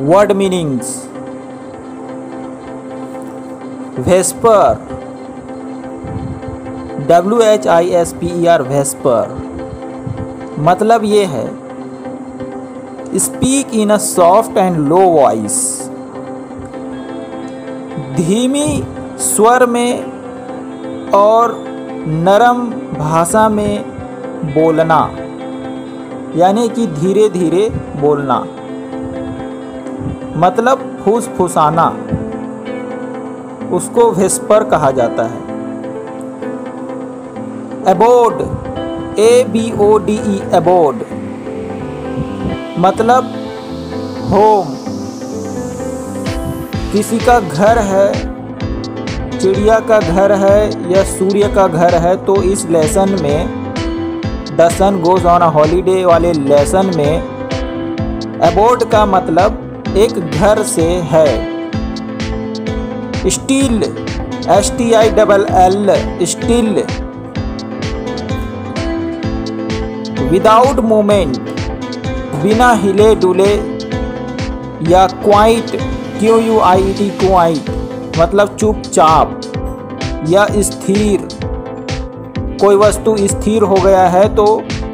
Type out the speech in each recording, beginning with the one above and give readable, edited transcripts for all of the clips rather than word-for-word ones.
Word meanings. Whisper, WHISPER, whisper मतलब ये है speak in a soft and low voice, धीमी स्वर में और नरम भाषा में बोलना, यानी कि धीरे धीरे बोलना, मतलब फुसफुसाना, उसको विस्पर कहा जाता है। एबोड, ABODE, एबोड मतलब होम, किसी का घर है, चिड़िया का घर है या सूर्य का घर है, तो इस लेसन में the sun goes on a holiday वाले लेसन में एबोड का मतलब एक घर से है। Still, STILL, still without movement, बिना हिले डुले, या क्वाइट, QUIT, क्वाइट मतलब चुपचाप या स्थिर, कोई वस्तु स्थिर हो गया है तो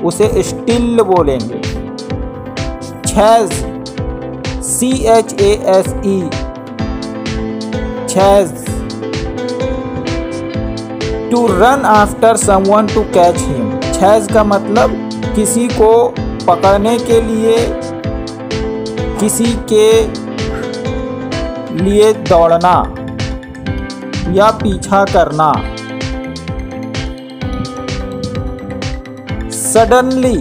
उसे स्टिल बोलेंगे। Chase, CHASE, chase to run after someone to catch him, chase का मतलब किसी को पकड़ने के लिए, किसी के लिए दौड़ना या पीछा करना। सडनली,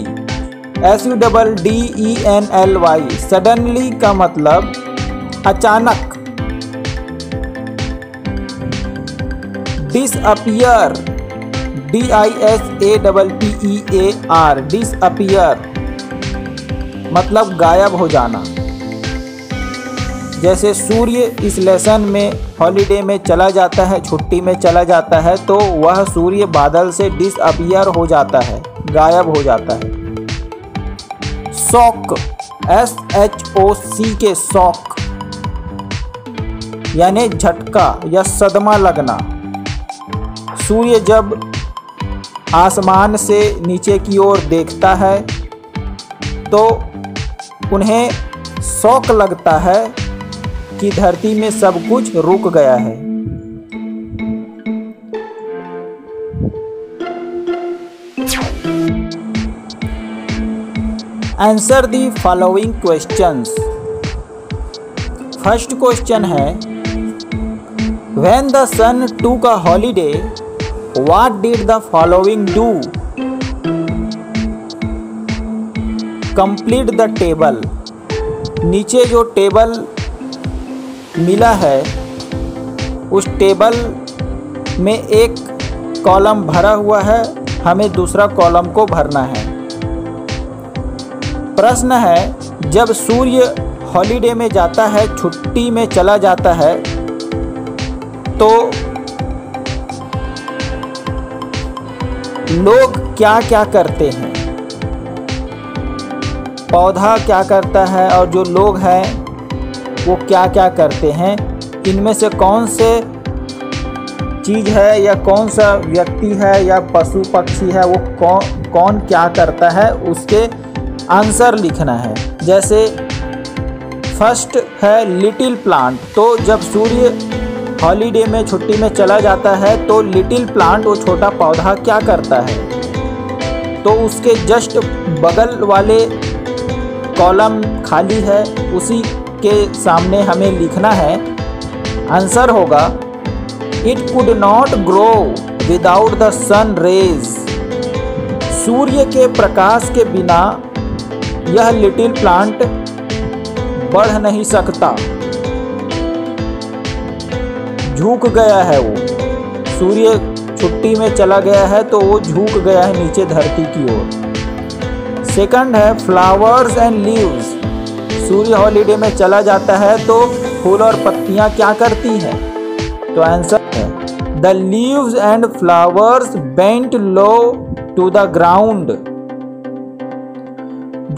SUDDENLY, सडनली का मतलब अचानक। डिसअपियर, DISAPPEAR, डिसअपियर मतलब गायब हो जाना। जैसे सूर्य इस लेसन में हॉलीडे में चला जाता है, छुट्टी में चला जाता है, तो वह सूर्य बादल से डिसअपियर हो जाता है, गायब हो जाता है। शॉक, SHOC के शॉक यानी झटका या सदमा लगना। सूर्य जब आसमान से नीचे की ओर देखता है तो उन्हें शॉक लगता है कि धरती में सब कुछ रुक गया है। Answer the following questions. First question है, व्हेन द सन टूक a holiday what did the following do? Complete the table. नीचे जो टेबल मिला है उस टेबल में एक कॉलम भरा हुआ है, हमें दूसरा कॉलम को भरना है। प्रश्न है, जब सूर्य हॉलीडे में जाता है, छुट्टी में चला जाता है, तो लोग क्या क्या करते हैं? पौधा क्या करता है और जो लोग हैं वो क्या क्या करते हैं? इनमें से कौन से चीज़ है या कौन सा व्यक्ति है या पशु पक्षी है, वो कौन क्या करता है, उसके आंसर लिखना है। जैसे फर्स्ट है लिटिल प्लांट, तो जब सूर्य हॉलीडे में छुट्टी में चला जाता है तो लिटिल प्लांट, वो छोटा पौधा क्या करता है? तो उसके जस्ट बगल वाले कॉलम खाली है, उसी के सामने हमें लिखना है। आंसर होगा, it could not grow without the sun rays. सूर्य के प्रकाश के बिना यह लिटिल प्लांट बढ़ नहीं सकता। झुक गया है वो, सूर्य छुट्टी में चला गया है तो वो झुक गया है नीचे धरती की ओर। सेकंड है flowers and leaves. Surya holiday में चला जाता है तो फूल और पत्तियां क्या करती हैं? तो आंसर है the leaves and flowers bent low to the ground.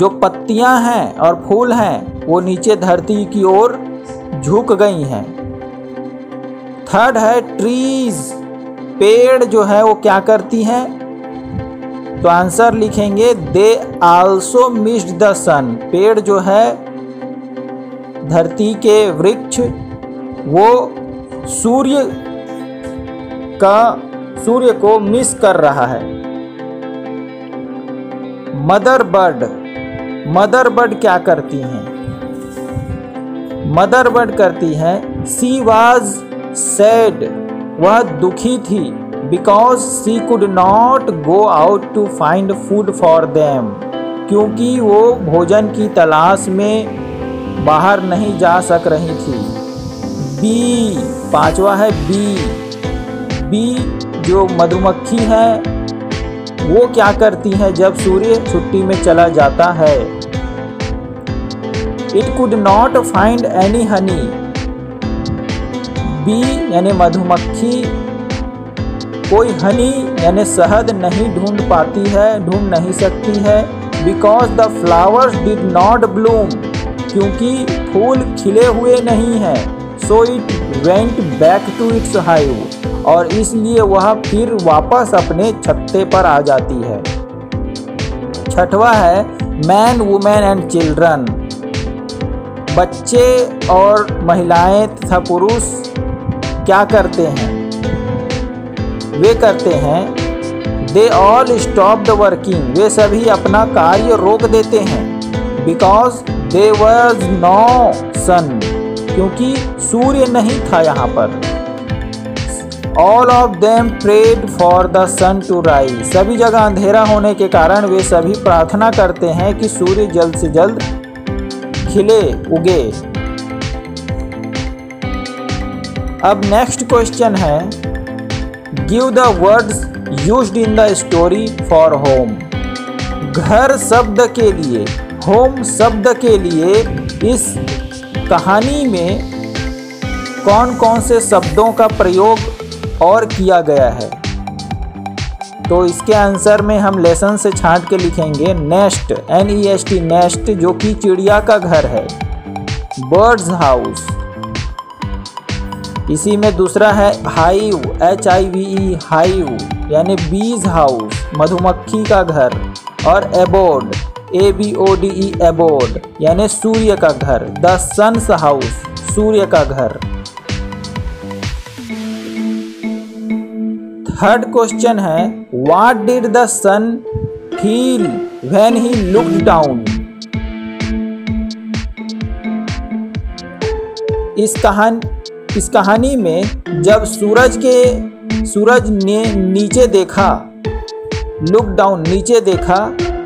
जो पत्तियां हैं और फूल हैं वो नीचे धरती की ओर झुक गई हैं। थर्ड है ट्रीज, पेड़ जो है वो क्या करती हैं? तो आंसर लिखेंगे दे आल्सो मिस्ड द सन। पेड़ जो है धरती के वृक्ष वो सूर्य को मिस कर रहा है। मदर बर्ड क्या करती हैं? मदर बर्ड करती हैं सी वाज सैड, वह दुखी थी, because she could not go out to find food for them, क्योंकि वो भोजन की तलाश में बाहर नहीं जा सक रही थी। बी, पांचवा है बी जो मधुमक्खी है वो क्या करती है जब सूर्य छुट्टी में चला जाता है? It could not find any honey. Bee यानी मधुमक्खी कोई हनी यानी शहद नहीं ढूंढ नहीं सकती है। Because the flowers did not bloom, क्योंकि फूल खिले हुए नहीं हैं। So it went back to its hive, और इसलिए वह फिर वापस अपने छत्ते पर आ जाती है। छठवा है मैन वुमेन एंड चिल्ड्रन, बच्चे और महिलाएं तथा पुरुष क्या करते हैं? वे करते हैं they all stop the working, वे सभी अपना कार्य रोक देते हैं। Because there was no sun, क्योंकि सूर्य नहीं था यहाँ पर। All of them prayed for the sun to rise, सभी जगह अंधेरा होने के कारण वे सभी प्रार्थना करते हैं कि सूर्य जल्द से जल्द खिले उगे। अब नेक्स्ट क्वेश्चन है give the words used in the story for home. घर शब्द के लिए, होम शब्द के लिए इस कहानी में कौन कौन से शब्दों का प्रयोग और किया गया है? तो इसके आंसर में हम लेसन से छांट के लिखेंगे नेस्ट, NEST नेस्ट, जो कि चिड़िया का घर है। बर्ड्स हाउस, इसी में दूसरा है हाइव, HIVE हाइव यानी बीज हाउस, मधुमक्खी का घर। और एबोर्ड, ABODE एबोर्ड यानी सूर्य का घर। द सन्स हाउस, सूर्य का घर। थर्ड क्वेश्चन है what did the sun feel when he looked down. इस कहानी में जब सूरज ने नीचे देखा, लुक डाउन नीचे देखा,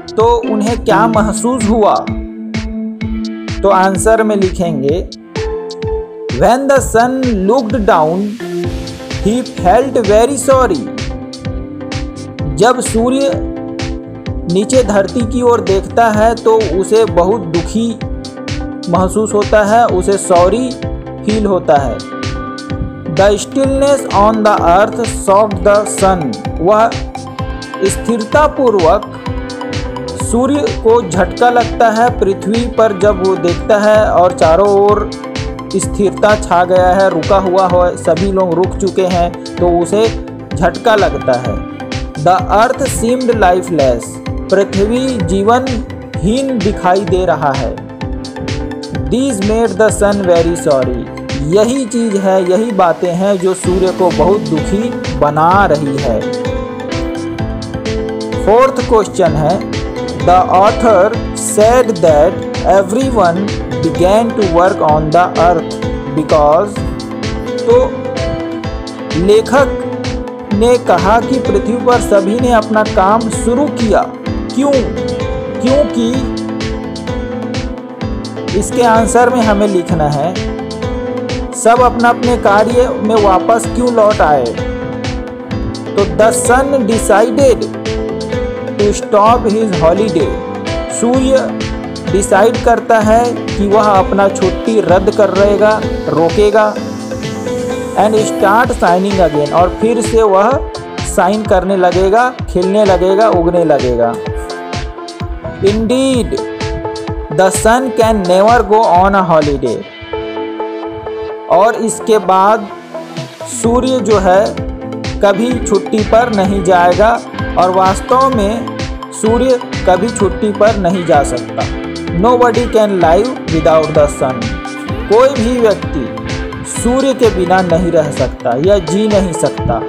तो उन्हें क्या महसूस हुआ? तो आंसर में लिखेंगे when the sun looked down he felt very sorry. जब सूर्य नीचे धरती की ओर देखता है तो उसे बहुत दुखी महसूस होता है, उसे सॉरी फील होता है। The stillness on the earth shocked the sun, वह स्थिरतापूर्वक सूर्य को झटका लगता है पृथ्वी पर जब वो देखता है और चारों ओर स्थिरता छा गया है, रुका हुआ हो, सभी लोग रुक चुके हैं, तो उसे झटका लगता है। द अर्थ सीम्ड लाइफलेस, पृथ्वी जीवनहीन दिखाई दे रहा है। These made the sun very sorry, यही चीज है, यही बातें हैं जो सूर्य को बहुत दुखी बना रही है। फोर्थ क्वेश्चन है the author said that everyone began to work on the earth because, तो लेखक ने कहा कि पृथ्वी पर सभी ने अपना काम शुरू किया। क्यों? क्योंकि इसके आंसर में हमें लिखना है सब अपना अपने कार्य में वापस क्यों लौट आए। तो the sun decided to stop his holiday, सूर्य डिसाइड करता है कि वह अपना छुट्टी रद्द रोकेगा एंड स्टार्ट शाइनिंग अगेन, और फिर से वह शाइन करने लगेगा, खिलने लगेगा, उगने लगेगा। Indeed the sun can never go on a holiday. और इसके बाद सूर्य जो है कभी छुट्टी पर नहीं जाएगा, और वास्तव में सूर्य कभी छुट्टी पर नहीं जा सकता। Nobody can live without the sun. कोई भी व्यक्ति सूर्य के बिना नहीं रह सकता या जी नहीं सकता।